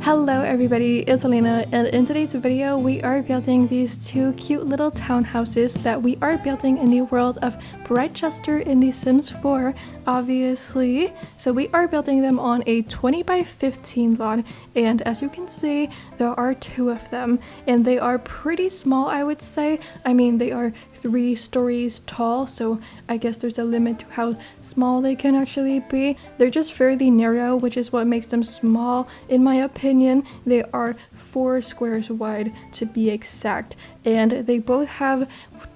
Hello everybody, it's Elena, and in today's video we are building these two cute little townhouses that we are building in the world of Brightchester in The Sims 4, obviously. So we are building them on a 20 by 15 lot, and as you can see there are two of them, and they are pretty small, I would say. I mean, they are 3 stories tall, so I guess there's a limit to how small they can actually be. They're just fairly narrow, which is what makes them small in my opinion. They are 4 squares wide to be exact, and they both have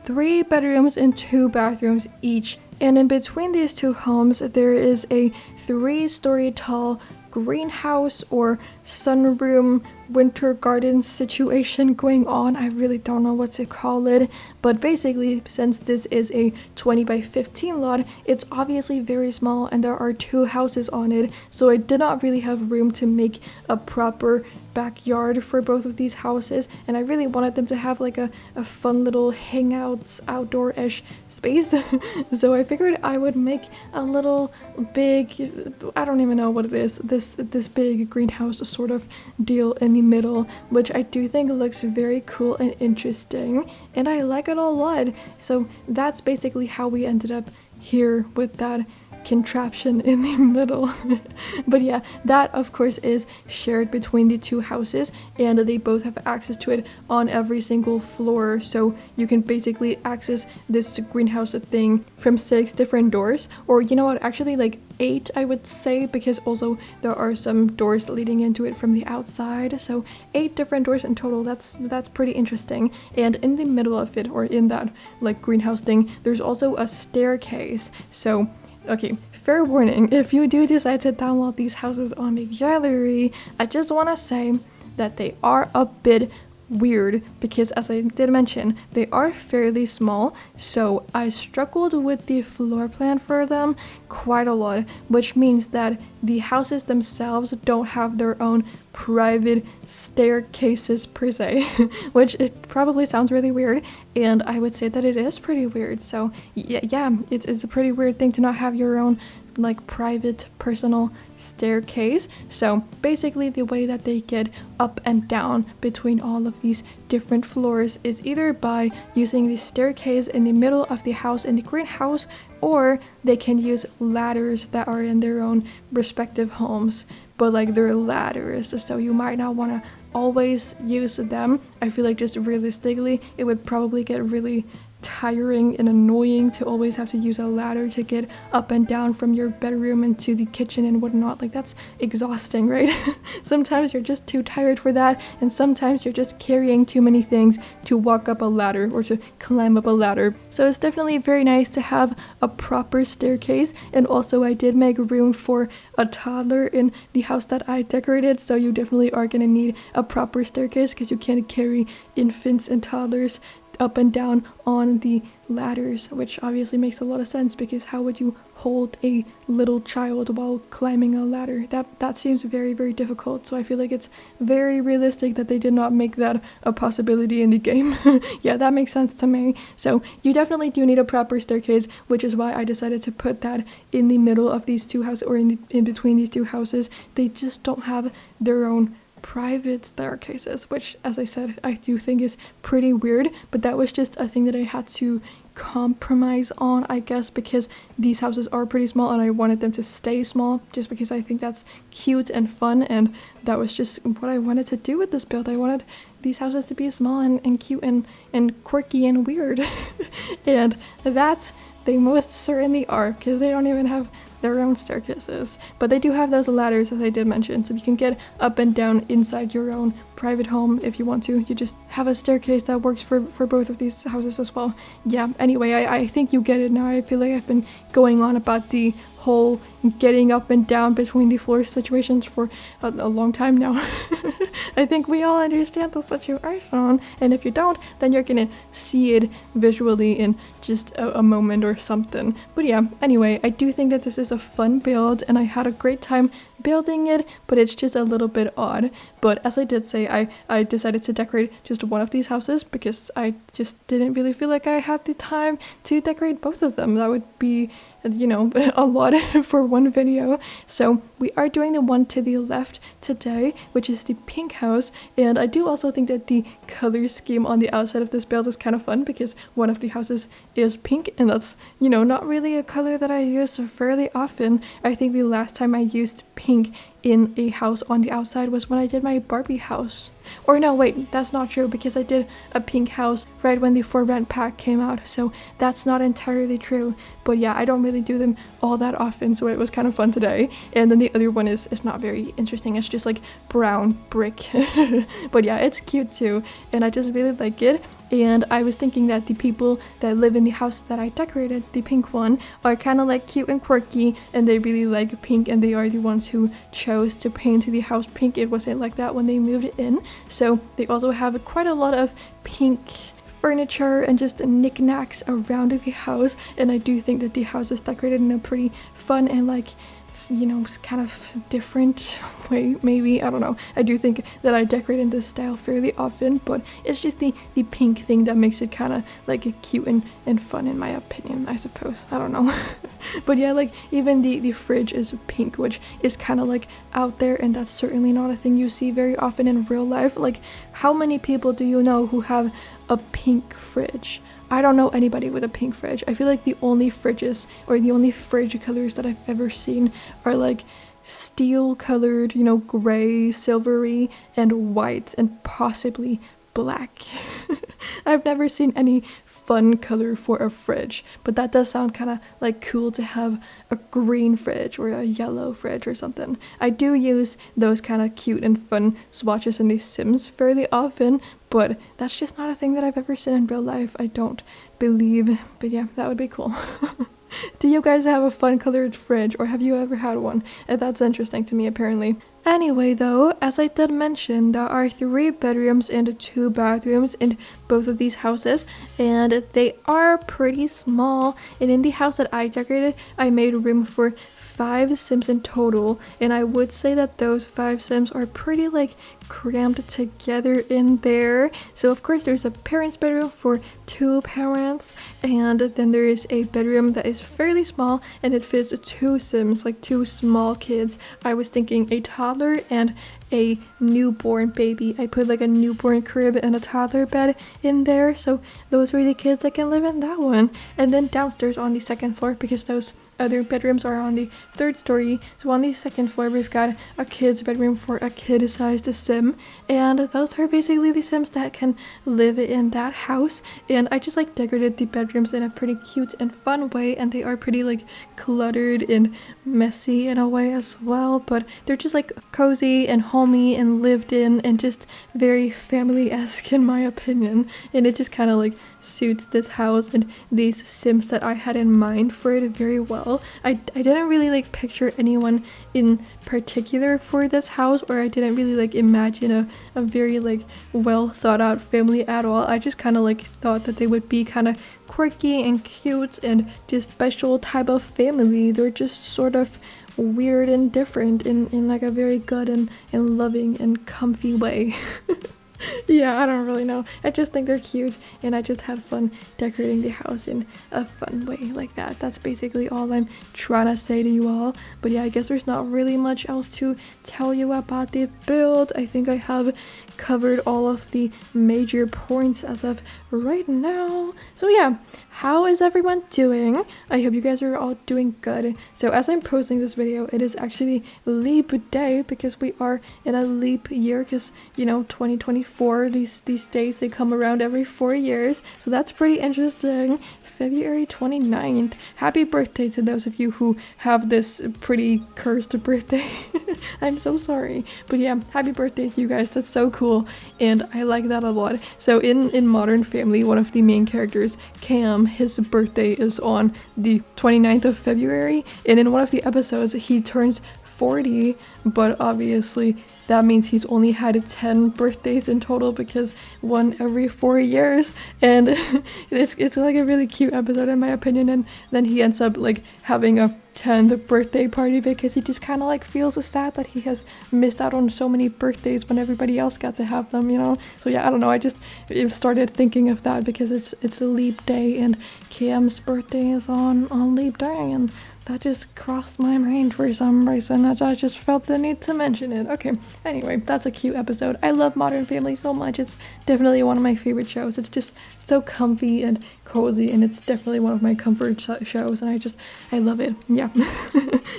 3 bedrooms and 2 bathrooms each. And in between these two homes there is a 3-story tall greenhouse or sunroom winter garden situation going on. I really don't know what to call it, but basically, since this is a 20 by 15 lot, it's obviously very small and there are 2 houses on it, so I did not really have room to make a proper backyard for both of these houses, and I really wanted them to have like a fun little hangouts outdoor-ish space. So I figured I would make a little big, I don't even know what it is, this big greenhouse sort of deal in the middle, which I do think looks very cool and interesting, and I like it a lot. So that's basically how we ended up here with that contraption in the middle. But yeah, that of course is shared between the 2 houses, and they both have access to it on every single floor, so you can basically access this greenhouse thing from 6 different doors, or you know what, actually like 8 I would say, because also there are some doors leading into it from the outside, so 8 different doors in total. That's pretty interesting. And in the middle of it, or in that like greenhouse thing, there's also a staircase. So okay, fair warning, if you do decide to download these houses on the gallery, I just want to say that they are a bit weird, because as I did mention, they are fairly small, so I struggled with the floor plan for them quite a lot, which means that the houses themselves don't have their own private staircases per se, which it probably sounds really weird, and I would say that it is pretty weird. So yeah, it's a pretty weird thing to not have your own like private personal staircase. So basically the way that they get up and down between all of these different floors is either by using the staircase in the middle of the house in the greenhouse, or they can use ladders that are in their own respective homes, but like they're ladders, so you might not want to always use them. I feel like just realistically it would probably get really tiring and annoying to always have to use a ladder to get up and down from your bedroom into the kitchen and whatnot. Like, that's exhausting, right? Sometimes you're just too tired for that, and sometimes you're just carrying too many things to walk up a ladder or to climb up a ladder. So it's definitely very nice to have a proper staircase. And also I did make room for a toddler in the house that I decorated, so you definitely are gonna need a proper staircase because you can't carry infants and toddlers up and down on the ladders, which obviously makes a lot of sense, because how would you hold a little child while climbing a ladder? That seems very, very difficult. So I feel like it's very realistic that they did not make that a possibility in the game. Yeah, that makes sense to me. So you definitely do need a proper staircase, which is why I decided to put that in the middle of these 2 houses, or in between these 2 houses. They just don't have their own private staircases, which, as I said, I do think is pretty weird, but that was just a thing that I had to compromise on, I guess, because these houses are pretty small and I wanted them to stay small, just because I think that's cute and fun, and that was just what I wanted to do with this build. I wanted these houses to be small and cute and quirky and weird. And that they most certainly are, because they don't even have their own staircases, but they do have those ladders, as I did mention, so you can get up and down inside your own private home if you want to. You just have a staircase that works for both of these houses as well. Yeah, anyway, I think you get it now. I feel like I've been going on about the whole getting up and down between the floor situations for a long time now. I think we all understand the situation, and if you don't, then you're gonna see it visually in just a moment or something. But yeah, anyway, I do think that this is a fun build, and I had a great time building it, but it's just a little bit odd. But as I did say, I decided to decorate just one of these houses because I just didn't really feel like I had the time to decorate both of them. That would be, you know, a lot for one video. So we are doing the one to the left today, which is the pink house. And I do also think that the color scheme on the outside of this build is kind of fun because one of the houses is pink, and that's, you know, not really a color that I use fairly often. I think the last time I used pink in a house on the outside was when I did my Barbie house. Or no, wait, that's not true because I did a pink house right when the For Rent pack came out, so that's not entirely true. But yeah, I don't really do them all that often, so it was kind of fun today. And then the other one is not very interesting. It's just like brown brick. But yeah, it's cute too, and I just really like it. And I was thinking that the people that live in the house that I decorated, the pink one, are kind of like cute and quirky, and they really like pink, and they are the ones who chose to paint the house pink. It wasn't like that when they moved in. So they also have quite a lot of pink furniture and just knickknacks around the house, and I do think that the house is decorated in a pretty fun and like, you know, kind of different way, maybe. I don't know. I do think that I decorate in this style fairly often, but it's just the pink thing that makes it kind of like cute and fun, in my opinion, I suppose. I don't know. But yeah, like even the fridge is pink, which is kind of like out there, and that's certainly not a thing you see very often in real life. Like, how many people do you know who have a pink fridge? I don't know anybody with a pink fridge. I feel like the only fridges or the only fridge colors that I've ever seen are like steel colored, you know, gray, silvery, and white, and possibly black. I've never seen any fun color for a fridge, but that does sound kind of like cool to have a green fridge or a yellow fridge or something. I do use those kind of cute and fun swatches in The Sims fairly often, but that's just not a thing that I've ever seen in real life, I don't believe. But yeah, that would be cool. Do you guys have a fun colored fridge, or have you ever had one? That's interesting to me, apparently. Anyway though, as I did mention, there are 3 bedrooms and 2 bathrooms in both of these houses, and they are pretty small. And in the house that I decorated, I made room for 5 Sims in total, and I would say that those 5 Sims are pretty like crammed together in there. So of course there's a parents' bedroom for 2 parents, and then there is a bedroom that is fairly small, and it fits 2 Sims, like 2 small kids. I was thinking a toddler and a newborn baby. I put like a newborn crib and a toddler bed in there, so those were the kids that can live in that one. And then downstairs on the 2nd floor, because those other bedrooms are on the 3rd story, so on the 2nd floor we've got a kid's bedroom for a kid-sized Sim, and those are basically the Sims that can live in that house. And I just like decorated the bedrooms in a pretty cute and fun way, and they are pretty like cluttered and messy in a way as well, but they're just like cozy and homey and lived in and just very family-esque in my opinion, and it just kind of like suits this house and these Sims that I had in mind for it very well. I didn't really like picture anyone in particular for this house, or I didn't really like imagine a very like well thought out family at all. I just kind of like thought that they would be kind of quirky and cute and just special type of family. They're just sort of weird and different in like a very good and loving and comfy way. Yeah, I don't really know. I just think they're cute, and I just had fun decorating the house in a fun way like that. That's basically all I'm trying to say to you all. But yeah, I guess there's not really much else to tell you about the build. I think I have covered all of the major points as of right now. So yeah, how is everyone doing? I hope you guys are all doing good. So as I'm posting this video, it is actually leap day, because we are in a leap year, because you know, 2024, these days, they come around every 4 years, so that's pretty interesting. February 29th. Happy birthday to those of you who have this pretty cursed birthday. I'm so sorry. But yeah, happy birthday to you guys. That's so cool, and I like that a lot. So in Modern Family, one of the main characters, Cam, his birthday is on the 29th of February, and in one of the episodes he turns 40, but obviously that means he's only had 10 birthdays in total, because one every 4 years, and it's like a really cute episode in my opinion. And then he ends up like having a 10th birthday party, because he just kind of like feels sad that he has missed out on so many birthdays when everybody else got to have them, you know. So yeah, I don't know, I just started thinking of that because it's a leap day, and Cam's birthday is on leap day, and That just crossed my mind for some reason. I just felt the need to mention it. Okay, anyway, that's a cute episode. I love Modern Family so much. It's definitely one of my favorite shows. It's just so comfy and cozy, and it's definitely one of my comfort shows, and I love it. Yeah.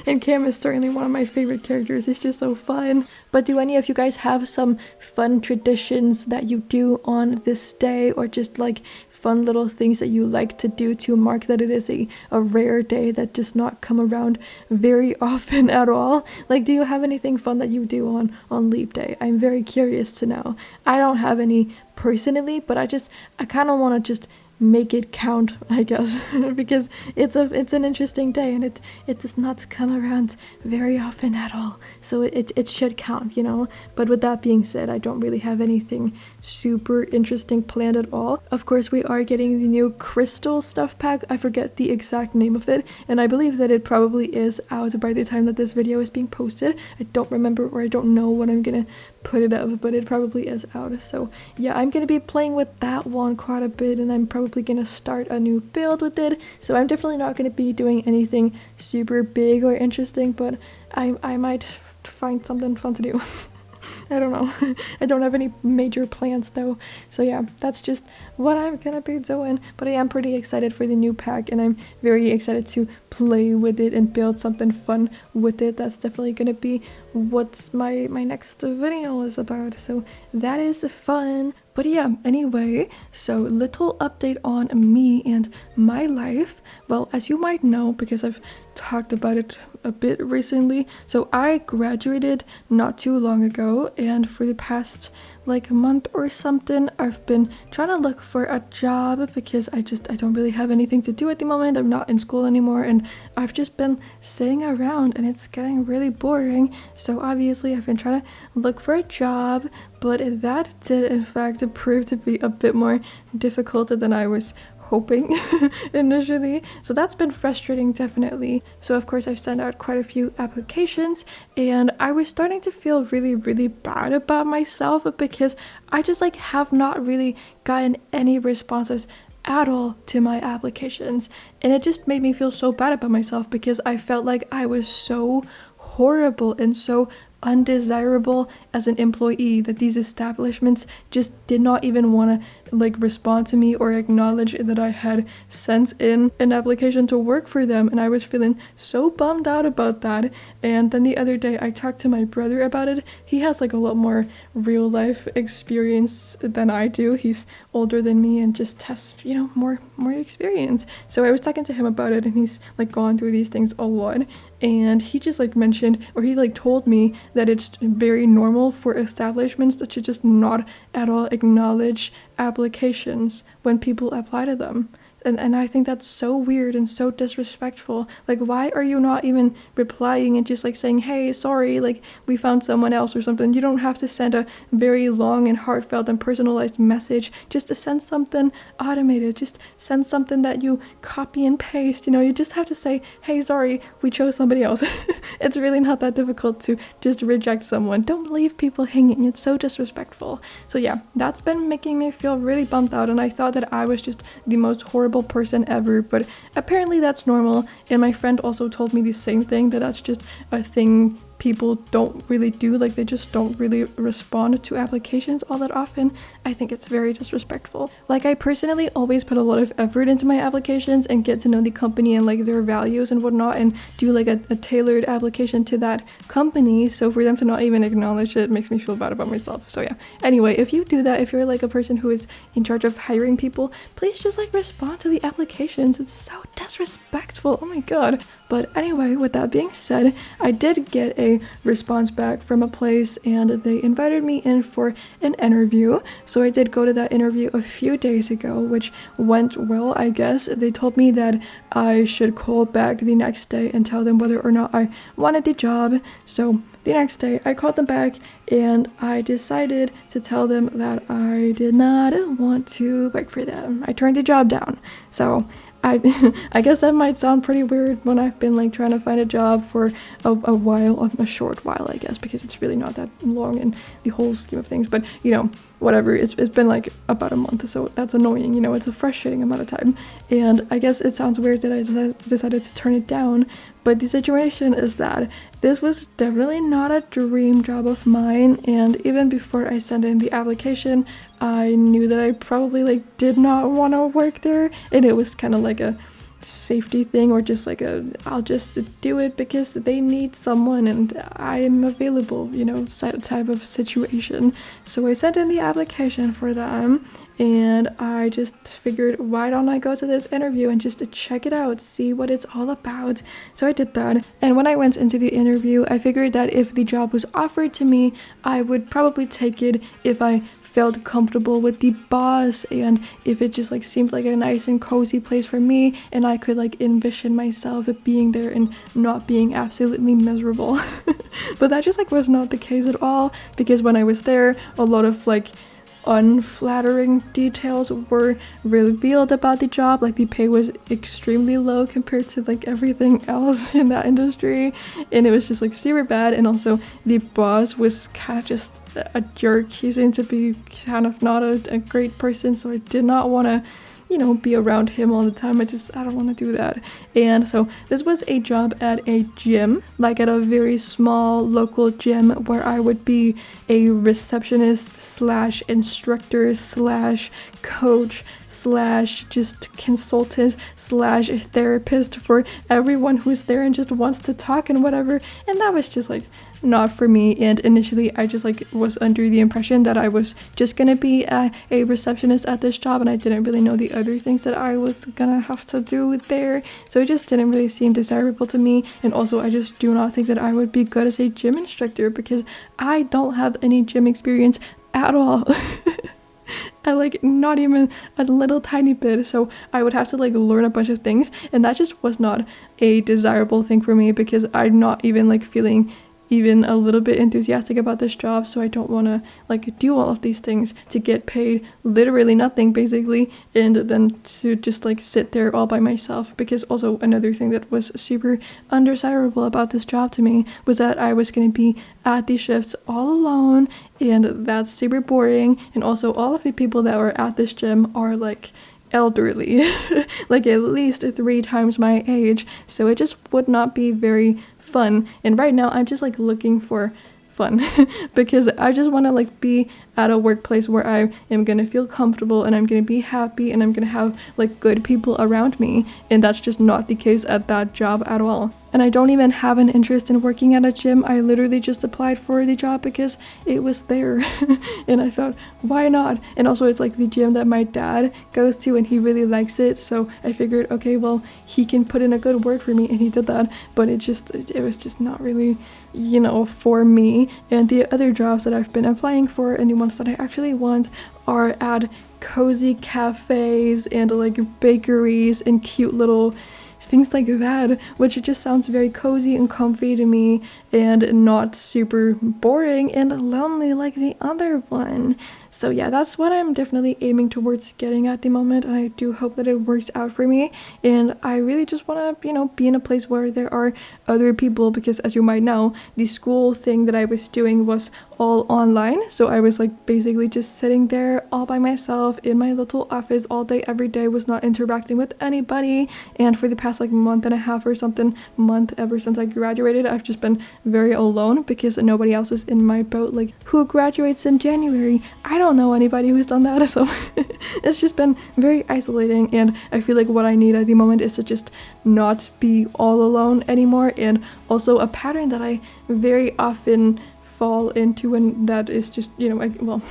And Cam is certainly one of my favorite characters. He's just so fun. But do any of you guys have some fun traditions that you do on this day, or just like fun little things that you like to do to mark that it is a rare day that does not come around very often at all? Like, do you have anything fun that you do on leap day? I'm very curious to know. I don't have any personally, but I kind of want to just make it count, I guess, because it's an interesting day, and it does not come around very often at all, so it should count, you know. But with that being said, I don't really have anything super interesting planned at all. Of course, we are getting the new crystal stuff pack. I forget the exact name of it, and I believe that it probably is out by the time that this video is being posted. I don't remember, or I don't know when I'm gonna put it up, but it probably is out. So yeah, I'm gonna be playing with that one quite a bit, and I'm probably gonna start a new build with it. So I'm definitely not gonna be doing anything super big or interesting, but I might find something fun to do. I don't know. I don't have any major plans though. So yeah, that's just what I'm gonna be doing. But I am pretty excited for the new pack, and I'm very excited to play with it and build something fun with it. That's definitely gonna be what my next video is about. So that is fun. But yeah, anyway, so little update on me and my life. Well, as you might know, because I've talked about it a bit recently, so I graduated not too long ago, and for the past like a month or something, I've been trying to look for a job because I don't really have anything to do at the moment. I'm not in school anymore, and I've just been sitting around, and it's getting really boring. So obviously I've been trying to look for a job, but that did in fact prove to be a bit more difficult than I was hoping initially. So that's been frustrating, definitely. So of course I've sent out quite a few applications, and I was starting to feel really bad about myself because I just like have not really gotten any responses at all to my applications, and it just made me feel so bad about myself because I felt like I was so horrible and so undesirable as an employee that these establishments just did not even want to like respond to me or acknowledge that I had sent in an application to work for them, and I was feeling so bummed out about that. And then the other day I talked to my brother about it. He has like a lot more real life experience than I do. He's older than me and just has, you know, more experience. So I was talking to him about it, and he's like gone through these things a lot, and he just like mentioned, or he like told me that it's very normal for establishments to just not at all acknowledge applications when people apply to them. And I think that's so weird and so disrespectful. Like, why are you not even replying and just like saying, hey, sorry, like we found someone else or something? You don't have to send a very long and heartfelt and personalized message just to send something automated. Just send something that you copy and paste, you know. You just have to say, hey, sorry, we chose somebody else. It's really not that difficult to just reject someone. Don't leave people hanging. It's so disrespectful. So yeah, that's been making me feel really bummed out, and I thought that I was just the most horrible person ever, but apparently that's normal. And my friend also told me the same thing, that that's just a thing people don't really do. Like, they just don't really respond to applications all that often. I think it's very disrespectful. Like, I personally always put a lot of effort into my applications and get to know the company and like their values and whatnot, and do like a tailored application to that company. So for them to not even acknowledge it makes me feel bad about myself. So yeah, anyway, if you do that, if you're like a person who is in charge of hiring people, please just like respond to the applications. It's so disrespectful. Oh my god. But anyway, with that being said, I did get a response back from a place, and they invited me in for an interview. So I did go to that interview a few days ago, which went well, I guess. They told me that I should call back the next day and tell them whether or not I wanted the job. So the next day I called them back, and I decided to tell them that I did not want to work for them. I turned the job down. So I guess that might sound pretty weird when I've been like trying to find a job for a while, a short while, I guess, because it's really not that long in the whole scheme of things. But you know, whatever, it's been like about a month, so that's annoying, you know, it's a frustrating amount of time. And I guess it sounds weird that I decided to turn it down, but the situation is that this was definitely not a dream job of mine, and even before I sent in the application, I knew that I probably like did not want to work there, and it was kind of like a safety thing, or just like I'll just do it because they need someone and I am available, you know, type of situation. So I sent in the application for them, and I just figured, why don't I go to this interview and just check it out, see what it's all about. So I did that, and when I went into the interview, I figured that if the job was offered to me, I would probably take it if I felt comfortable with the boss, and if it just like seemed like a nice and cozy place for me, and I could like envision myself being there and not being absolutely miserable. But that just like was not the case at all, because when I was there, a lot of like unflattering details were revealed about the job. Like the pay was extremely low compared to like everything else in that industry, and it was just like super bad. And also the boss was kind of just a jerk. He seemed to be kind of not a great person, so I did not want to, you know, be around him all the time. I don't want to do that. And so this was a job at a gym, like at a very small local gym, where I would be a receptionist slash instructor slash coach slash just consultant slash therapist for everyone who's there and just wants to talk and whatever. And that was just like not for me. And initially I just like was under the impression that I was just gonna be a receptionist at this job, and I didn't really know the other things that I was gonna have to do there, so it just didn't really seem desirable to me. And also I just do not think that I would be good as a gym instructor, because I don't have any gym experience at all. I like not even a little tiny bit, so I would have to like learn a bunch of things, and that just was not a desirable thing for me, because I'm not even like feeling even a little bit enthusiastic about this job. So I don't want to like do all of these things to get paid literally nothing basically, and then to just like sit there all by myself. Because also another thing that was super undesirable about this job to me was that I was going to be at the shifts all alone, and that's super boring. And also all of the people that were at this gym are like elderly, like at least 3 times my age, so it just would not be very fun. And right now I'm just like looking for fun because I just want to like be at a workplace where I am gonna feel comfortable and I'm gonna be happy and I'm gonna have like good people around me, and that's just not the case at that job at all. And I don't even have an interest in working at a gym. I literally just applied for the job because it was there and I thought, why not? And also it's like the gym that my dad goes to and he really likes it, so I figured, okay, well, he can put in a good word for me, and he did that. But it was just not really, you know, for me. And the other jobs that I've been applying for, and the ones that I actually want, are at cozy cafes and like bakeries and cute little things like that, which it just sounds very cozy and comfy to me, and not super boring and lonely like the other one. So yeah, that's what I'm definitely aiming towards getting at the moment, and I do hope that it works out for me. And I really just want to, you know, be in a place where there are other people, because as you might know, the school thing that I was doing was all online, so I was like basically just sitting there all by myself in my little office all day every day, was not interacting with anybody. And for the past like month and a half or something, ever since I graduated, I've just been very alone because nobody else is in my boat. Like, who graduates in January? I don't know anybody who's done that, so it's just been very isolating. And I feel like what I need at the moment is to just not be all alone anymore. And also a pattern that I very often fall into, and that is just, you know,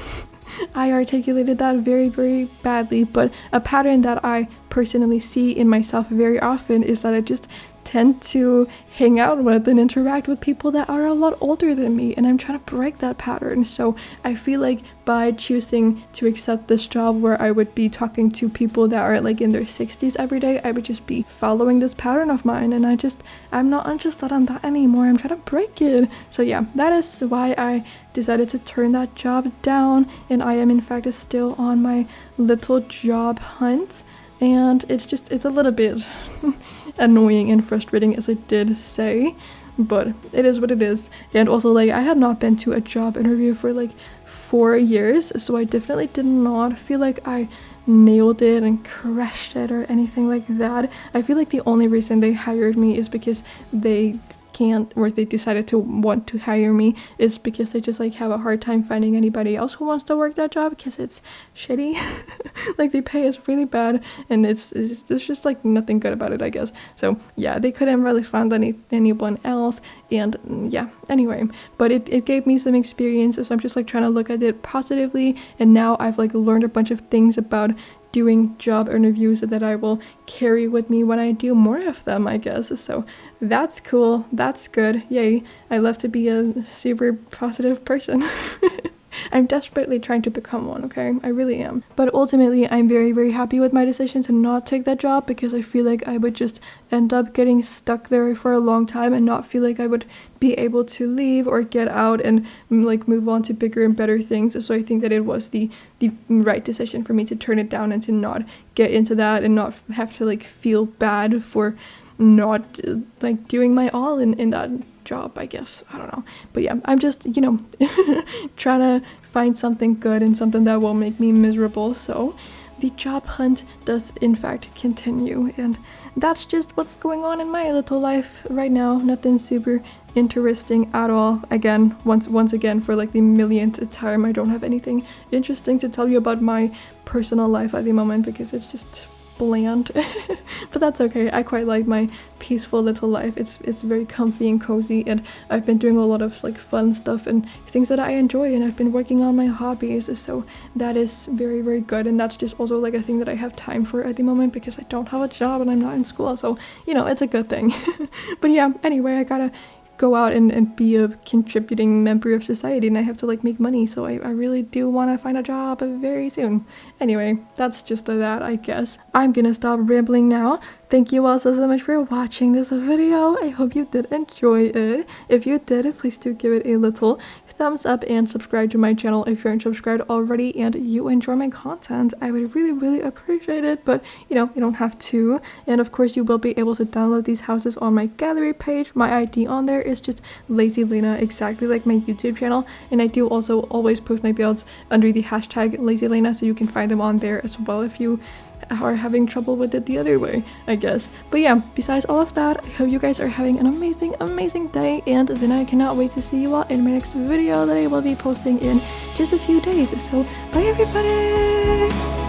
I articulated that very, very badly, but a pattern that I personally see in myself very often is that I just tend to hang out with and interact with people that are a lot older than me, and I'm trying to break that pattern. So I feel like by choosing to accept this job where I would be talking to people that are like in their 60s every day, I would just be following this pattern of mine, and I'm not interested in that anymore. I'm trying to break it. So yeah, that is why I decided to turn that job down, and I am in fact still on my little job hunt. And it's a little bit annoying and frustrating, as I did say, but it is what it is. And also, like, I had not been to a job interview for like 4 years, so I definitely did not feel like I nailed it and crushed it or anything like that. I feel like the only reason they hired me is because they can't, or they decided to want to hire me, is because they just like have a hard time finding anybody else who wants to work that job because it's shitty. Like the pay is really bad, and there's just like nothing good about it, I guess. So yeah, they couldn't really find anyone else, and yeah, anyway, but it gave me some experience, so I'm just like trying to look at it positively, and now I've like learned a bunch of things about doing job interviews that I will carry with me when I do more of them, I guess. So that's cool, that's good, yay. I love to be a super positive person. I'm desperately trying to become one, okay? I really am. But ultimately, I'm very, very happy with my decision to not take that job, because I feel like I would just end up getting stuck there for a long time and not feel like I would be able to leave or get out and like move on to bigger and better things. So I think that it was the right decision for me to turn it down and to not get into that and not have to like feel bad for not like doing my all in that job, I guess. I don't know, but yeah, I'm just, you know, trying to find something good and something that will make me miserable. So the job hunt does in fact continue, and that's just what's going on in my little life right now. Nothing super interesting at all. Again, once again, for like the millionth time, I don't have anything interesting to tell you about my personal life at the moment because it's just bland. But that's okay. I quite like my peaceful little life. It's very comfy and cozy, and I've been doing a lot of like fun stuff and things that I enjoy, and I've been working on my hobbies, so that is very, very good. And that's just also like a thing that I have time for at the moment because I don't have a job and I'm not in school, so you know, it's a good thing. But yeah, anyway, I gotta go out and be a contributing member of society, and I have to like make money, so I really do want to find a job very soon. Anyway, that's just that, I guess. I'm gonna stop rambling now. Thank you all so much for watching this video. I hope you did enjoy it. If you did, please do give it a little thumbs up and subscribe to my channel if you're subscribed already and you enjoy my content. I would really, really appreciate it, but you know, you don't have to. And of course, you will be able to download these houses on my gallery page. My ID on there is just LacyLena, exactly like my YouTube channel, and I do also always post my builds under the hashtag LacyLena, so you can find them on there as well if you are having trouble with it the other way, I guess. But yeah, besides all of that, I hope you guys are having an amazing, amazing day, and then I cannot wait to see you all in my next video that I will be posting in just a few days. So bye everybody!